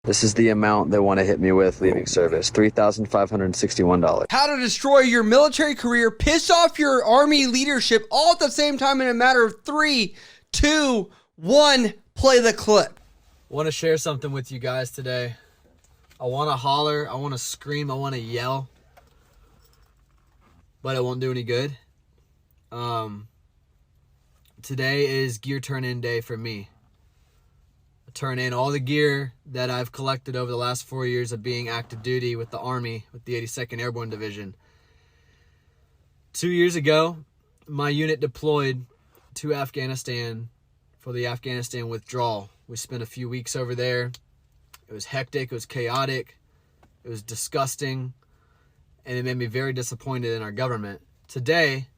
This is the amount they want to hit me with leaving service, $3,561. How to destroy your military career, piss off your Army leadership all at the same time in a matter of 3, 2, 1, play the clip. I want to share something with you guys today. I want to holler, I want to scream, I want to yell, but it won't do any good. Today is gear turn-in day for me. I turn in all the gear that I've collected over the last 4 years of being active duty with the Army, with the 82nd Airborne Division. 2 years ago, my unit deployed to Afghanistan for the Afghanistan withdrawal. We spent a few weeks over there. It was hectic, it was chaotic, it was disgusting, and it made me very disappointed in our government. Today,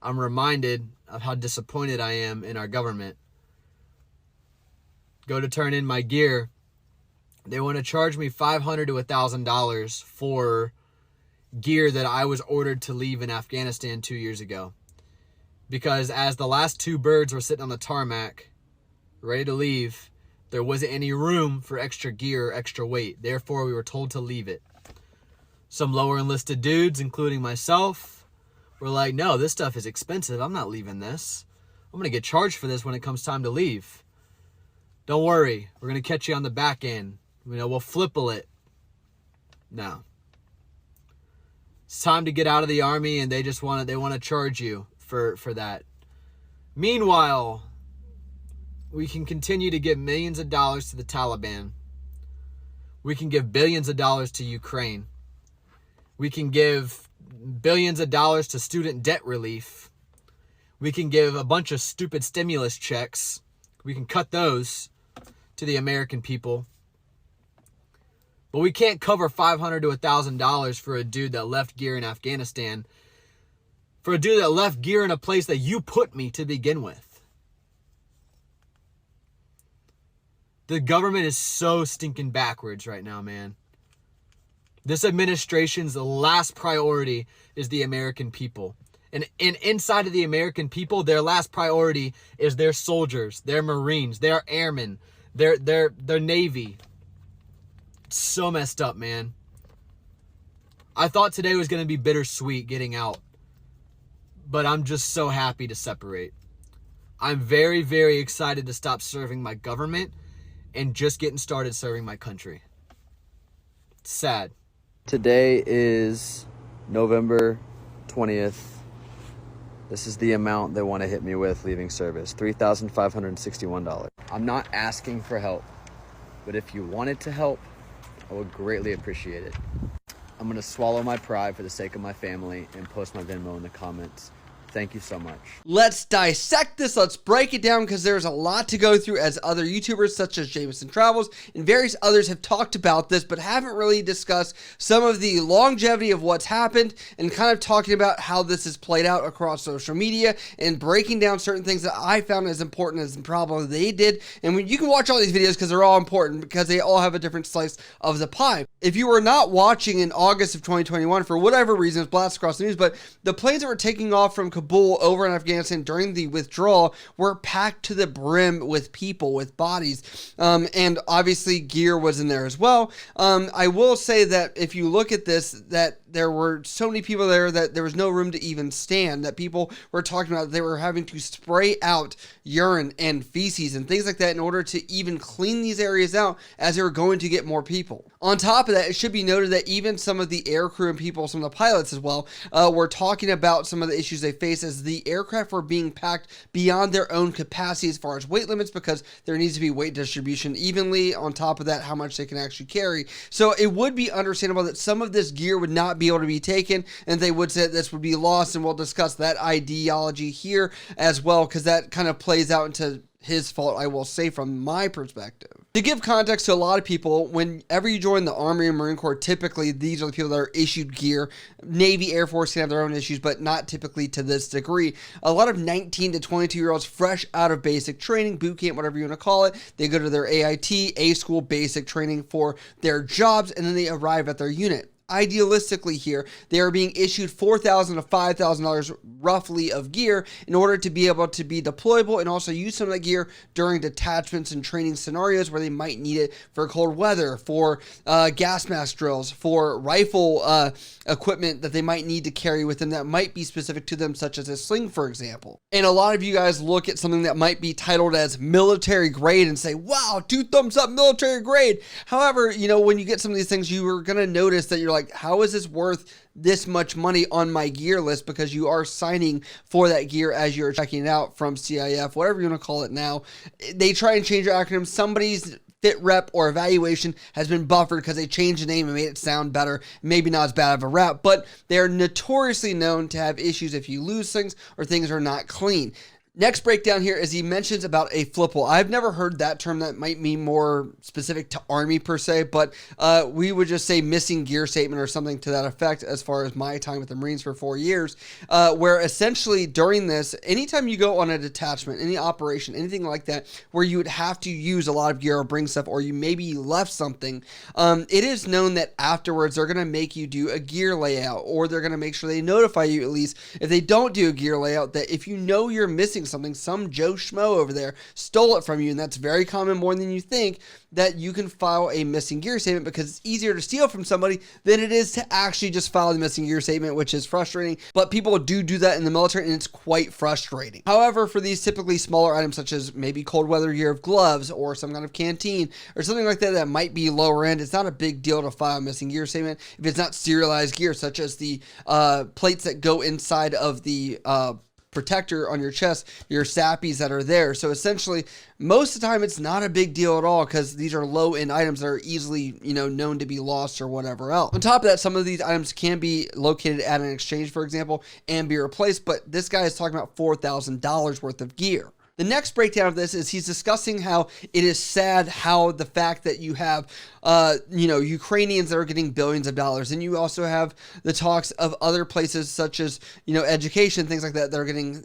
I'm reminded of how disappointed I am in our government. Go to turn in my gear. They want to charge me $500 to $1,000 for gear that I was ordered to leave in Afghanistan 2 years ago. Because as the last 2 birds were sitting on the tarmac, ready to leave, there wasn't any room for extra gear or extra weight. Therefore, we were told to leave it. Some lower enlisted dudes, including myself, were like, no, this stuff is expensive. I'm not leaving this. I'm going to get charged for this when it comes time to leave. Don't worry. We're going to catch you on the back end. We'll flipple it. No. It's time to get out of the Army, and they want to charge you for that. Meanwhile, we can continue to give millions of dollars to the Taliban. We can give billions of dollars to Ukraine. We can give billions of dollars to student debt relief. We can give a bunch of stupid stimulus checks. We can cut those to the American people. But we can't cover $500 to $1,000 for a dude that left gear in Afghanistan. For a dude that left gear in a place that you put me to begin with. The government is so stinking backwards right now, man. This administration's last priority is the American people. And inside of the American people, their last priority is their soldiers, their Marines, their airmen, their Navy. It's so messed up, man. I thought today was going to be bittersweet getting out. But I'm just so happy to separate. I'm very, very excited to stop serving my government and just getting started serving my country. It's sad. Today is November 20th. This is the amount they want to hit me with leaving service, $3,561. I'm not asking for help, but if you wanted to help, I would greatly appreciate it. I'm going to swallow my pride for the sake of my family and post my Venmo in the comments. Thank you so much. Let's dissect this. Let's break it down because there's a lot to go through, as other YouTubers such as Jameson Travels and various others have talked about this, but haven't really discussed some of the longevity of what's happened and kind of talking about how this has played out across social media and breaking down certain things that I found as important as the problem they did. And when you can watch all these videos because they're all important because they all have a different slice of the pie. If you were not watching in August of 2021, for whatever reason, it's blasted across the news, but the planes that were taking off from Kabul over in Afghanistan during the withdrawal were packed to the brim with people, with bodies, and obviously gear was in there as well. I will say that if you look at this, that there were so many people there that there was no room to even stand, that people were talking about they were having to spray out urine and feces and things like that in order to even clean these areas out as they were going to get more people. On top of that, it should be noted that even some of the air crew and people, some of the pilots as well, were talking about some of the issues they face as the aircraft were being packed beyond their own capacity as far as weight limits, because there needs to be weight distribution evenly on top of that, how much they can actually carry. So it would be understandable that some of this gear would not be able to be taken, and they would say that this would be lost, and we'll discuss that ideology here as well, because that kind of plays out into his fault, I will say, from my perspective. To give context to a lot of people, whenever you join the Army and Marine Corps, typically these are the people that are issued gear. Navy, Air Force can have their own issues, but not typically to this degree. A lot of 19 to 22-year-olds fresh out of basic training, boot camp, whatever you want to call it, they go to their AIT, A school basic training for their jobs, and then they arrive at their unit. idealistically here, they are being issued $4,000 to $5,000 roughly of gear in order to be able to be deployable and also use some of that gear during detachments and training scenarios where they might need it for cold weather, for gas mask drills, for rifle equipment that they might need to carry with them that might be specific to them, such as a sling, for example. And a lot of you guys look at something that might be titled as military grade and say, wow, 2 thumbs up, military grade. However, you know, when you get some of these things, you are going to notice that you're like, how is this worth this much money on my gear list? Because you are signing for that gear as you're checking it out from CIF, whatever you want to call it now. They try and change your acronym. Somebody's fit rep or evaluation has been buffered because they changed the name and made it sound better. Maybe not as bad of a rep, but they're notoriously known to have issues if you lose things or things are not clean. Next breakdown here is he mentions about a flipple. I've never heard that term. That might mean more specific to Army per se, but we would just say missing gear statement or something to that effect as far as my time with the Marines for 4 years, where essentially during this, anytime you go on a detachment, any operation, anything like that, where you would have to use a lot of gear or bring stuff, or you maybe left something, it is known that afterwards they're going to make you do a gear layout, or they're going to make sure they notify you at least if they don't do a gear layout that if you know you're missing something, some Joe Schmo over there stole it from you, and that's very common, more than you think, that you can file a missing gear statement because it's easier to steal from somebody than it is to actually just file the missing gear statement, which is frustrating, but people do that in the military, and it's quite frustrating. However, for these typically smaller items such as maybe cold weather gear of gloves or some kind of canteen or something like that that might be lower end, it's not a big deal to file a missing gear statement if it's not serialized gear, such as the plates that go inside of the protector on your chest, your sappies that are there. So essentially, most of the time, it's not a big deal at all because these are low-end items that are easily, you know, known to be lost or whatever else. On top of that, some of these items can be located at an exchange, for example, and be replaced, but this guy is talking about $4,000 worth of gear. The next breakdown of this is he's discussing how it is sad how the fact that you have, Ukrainians that are getting billions of dollars. And you also have the talks of other places such as, education, things like that, that are getting,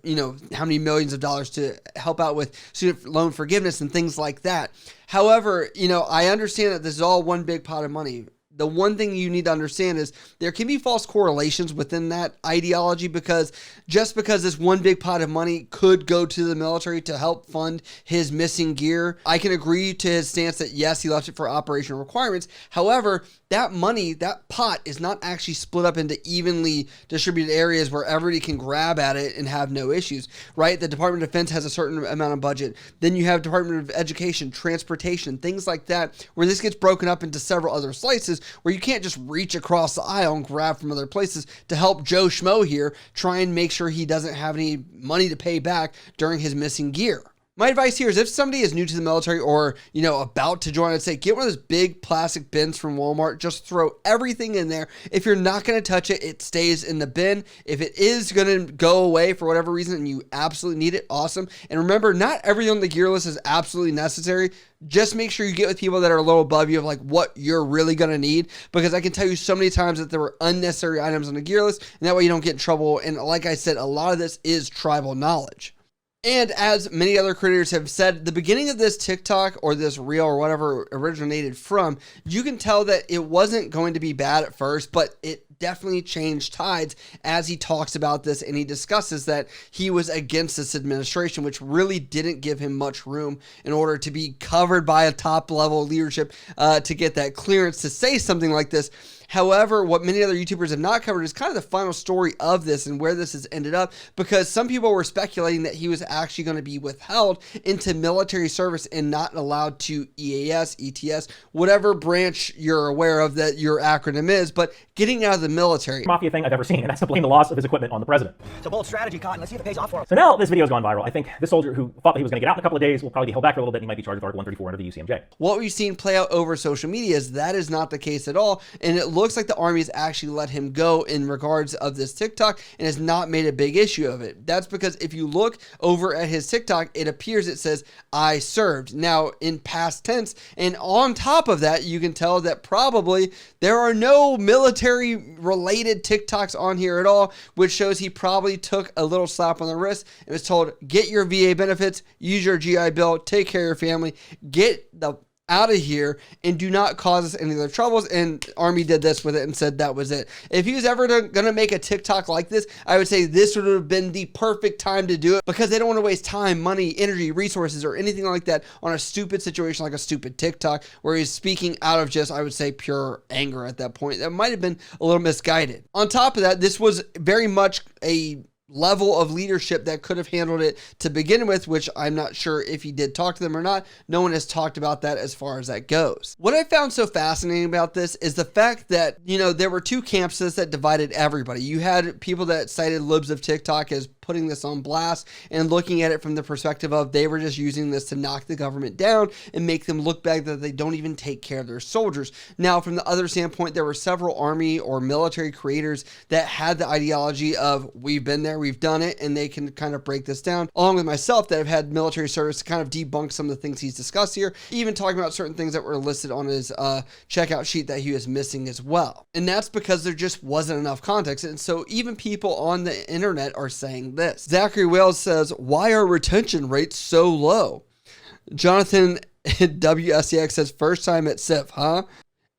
how many millions of dollars to help out with student loan forgiveness and things like that. However, I understand that this is all one big pot of money. The one thing you need to understand is there can be false correlations within that ideology, because just because this one big pot of money could go to the military to help fund his missing gear, I can agree to his stance that yes, he left it for operational requirements. However, that money, that pot is not actually split up into evenly distributed areas where everybody can grab at it and have no issues, right? The Department of Defense has a certain amount of budget. Then you have Department of Education, transportation, things like that, where this gets broken up into several other slices where you can't just reach across the aisle and grab from other places to help Joe Schmo here try and make sure he doesn't have any money to pay back during his missing gear. My advice here is if somebody is new to the military or, about to join, I'd say get one of those big plastic bins from Walmart. Just throw everything in there. If you're not going to touch it, it stays in the bin. If it is going to go away for whatever reason and you absolutely need it, awesome. And remember, not everything on the gear list is absolutely necessary. Just make sure you get with people that are a little above you of like what you're really going to need, because I can tell you so many times that there were unnecessary items on the gear list, and that way you don't get in trouble. And like I said, a lot of this is tribal knowledge. And as many other creators have said, the beginning of this TikTok or this reel or whatever originated from, you can tell that it wasn't going to be bad at first, but it definitely changed tides as he talks about this, and he discusses that he was against this administration, which really didn't give him much room in order to be covered by a top level leadership to get that clearance to say something like this. However, what many other YouTubers have not covered is kind of the final story of this and where this has ended up, because some people were speculating that he was actually going to be withheld into military service and not allowed to EAS, ETS, whatever branch you're aware of that your acronym is, but getting out of the military. Mafia thing I've ever seen, and that's to blame the loss of his equipment on the president. It's a bold strategy, Cotton. Let's see if it pays off for him. So now this video has gone viral. I think this soldier who thought that he was going to get out in a couple of days will probably be held back for a little bit, and he might be charged with Article 134 under the UCMJ. What we've seen play out over social media is that is not the case at all, and it looks like the Army has actually let him go in regards of this TikTok and has not made a big issue of it. That's because if you look over at his TikTok, it appears it says, I served. Now, in past tense, and on top of that, you can tell that probably there are no military-related TikToks on here at all, which shows he probably took a little slap on the wrist and was told, get your VA benefits, use your GI Bill, take care of your family, get the out of here and do not cause us any other troubles. And Army did this with it and said that was it. If he was ever going to make a TikTok like this, I would say this would have been the perfect time to do it, because they don't want to waste time, money, energy, resources, or anything like that on a stupid situation like a stupid TikTok where he's speaking out of just, I would say, pure anger at that point. That might have been a little misguided. On top of that, this was very much a level of leadership that could have handled it to begin with, which I'm not sure if he did talk to them or not. No one has talked about that as far as that goes. What I found so fascinating about this is the fact that, you know, there were two campuses that divided everybody. You had people that cited libs of TikTok as putting this on blast and looking at it from the perspective of they were just using this to knock the government down and make them look bad that they don't even take care of their soldiers. Now, from the other standpoint, there were several Army or military creators that had the ideology of we've been there, we've done it, and they can kind of break this down, along with myself that have had military service to kind of debunk some of the things he's discussed here, even talking about certain things that were listed on his checkout sheet that he was missing as well. And that's because there just wasn't enough context. And so even people on the internet are saying this. Zachary Wales says, why are retention rates so low? Jonathan WSEX says, first time at SIF, huh?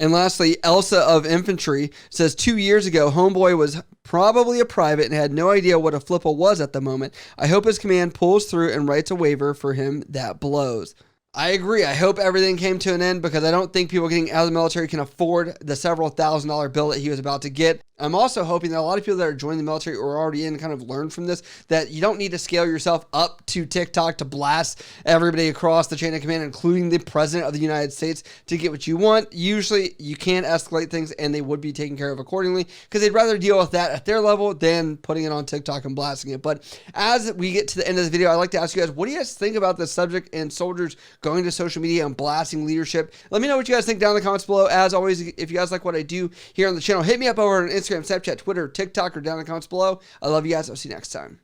And lastly, Elsa of Infantry says 2 years ago, homeboy was probably a private and had no idea what a flippa was at the moment. I hope his command pulls through and writes a waiver for him that blows. I agree. I hope everything came to an end, because I don't think people getting out of the military can afford the several $1,000 bill that he was about to get. I'm also hoping that a lot of people that are joining the military or are already in kind of learn from this, that you don't need to scale yourself up to TikTok to blast everybody across the chain of command, including the president of the United States, to get what you want. Usually you can escalate things and they would be taken care of accordingly, because they'd rather deal with that at their level than putting it on TikTok and blasting it. But as we get to the end of the video, I'd like to ask you guys, what do you guys think about this subject and soldiers going to social media and blasting leadership? Let me know what you guys think down in the comments below. As always, if you guys like what I do here on the channel, hit me up over on Instagram, Snapchat, Twitter, TikTok, or down in the comments below. I love you guys. I'll see you next time.